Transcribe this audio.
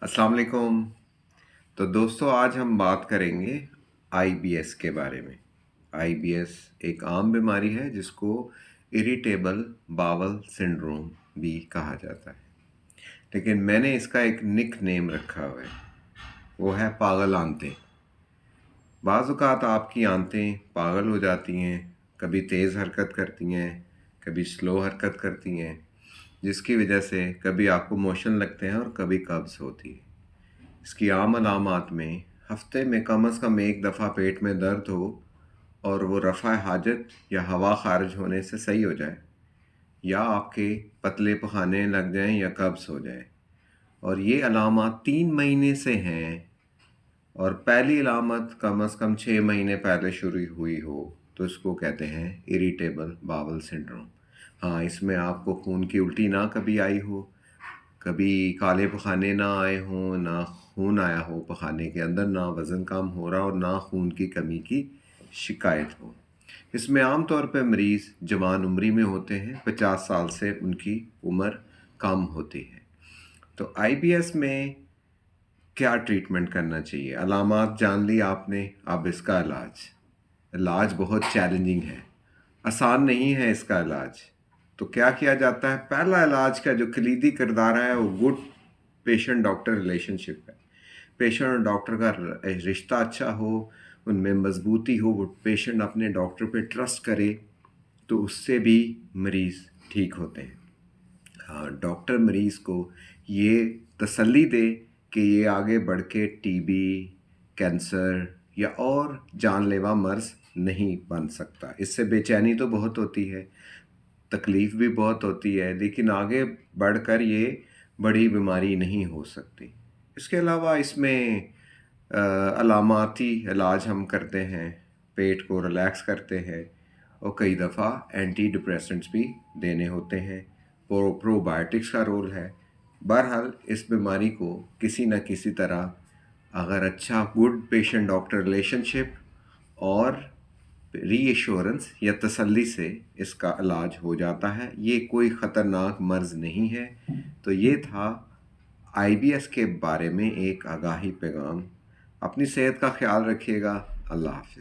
अस्सलाम वालेकुम। तो दोस्तों आज हम बात करेंगे आईबीएस के बारे में। आईबीएस एक आम बीमारी है जिसको इरिटेबल बावल सिंड्रोम भी कहा जाता है। लेकिन मैंने इसका एक निक नेम रखा हुआ है, वो है पागल आंतें। बाज़ औक़ात आपकी आंतें पागल हो जाती हैं, कभी तेज़ हरकत करती हैं, कभी स्लो हरकत करती हैं, जिसकी वजह से कभी आपको मोशन लगते हैं और कभी कब्ज़ होती है। इसकी आम अलामात में हफ्ते में कम से कम एक दफ़ा पेट में दर्द हो और वो रफ़ा हाजत या हवा खारिज होने से सही हो जाए, या आपके पतले पखाने लग जाएं या कब्ज़ हो जाए। और ये अलामात 3 महीने से हैं और पहली अलामत कम से कम 6 महीने पहले शुरू हुई हो तो इसको कहते हैं इरिटेबल बावल सिंड्रोम। हाँ, इसमें आपको खून की उल्टी ना कभी आई हो, कभी काले पखाने ना आए हों, ना खून आया हो पखाने के अंदर, ना वज़न कम हो रहा और ना खून की कमी की शिकायत हो। इसमें आम तौर पे मरीज़ जवान उम्री में होते हैं, 50 साल से उनकी उम्र कम होती है। तो आईबीएस में क्या ट्रीटमेंट करना चाहिए? अलामात जान ली आपने, अब इसका इलाज। इलाज बहुत चैलेंजिंग है, आसान नहीं है इसका इलाज। तो क्या किया जाता है? पहला इलाज का जो कलीदी किरदार है वो गुड पेशेंट डॉक्टर रिलेशनशिप है। पेशेंट और डॉक्टर का रिश्ता अच्छा हो, उनमें मजबूती हो, वो पेशेंट अपने डॉक्टर पे ट्रस्ट करे, तो उससे भी मरीज़ ठीक होते हैं। हाँ, डॉक्टर मरीज़ को ये तसल्ली दे कि ये आगे बढ़ के टीबी, कैंसर या और जानलेवा मर्ज़ नहीं बन सकता। इससे बेचैनी तो बहुत होती है, तकलीफ़ भी बहुत होती है, लेकिन आगे बढ़कर ये बड़ी बीमारी नहीं हो सकती। इसके अलावा इसमें अलामाती इलाज हम करते हैं, पेट को रिलैक्स करते हैं और कई दफ़ा एंटी डिप्रेसेंट्स भी देने होते हैं। प्रोबायोटिक्स का रोल है। बहरहाल इस बीमारी को किसी न किसी तरह अगर अच्छा गुड पेशेंट डॉक्टर रिलेशनशिप और रीएश्योरेंस या तसल्ली से इसका इलाज हो जाता है। ये कोई ख़तरनाक मर्ज़ नहीं है। तो ये था आईबीएस के बारे में एक आगाही पैगाम। अपनी सेहत का ख्याल रखिएगा। अल्लाह हाफ़िज़।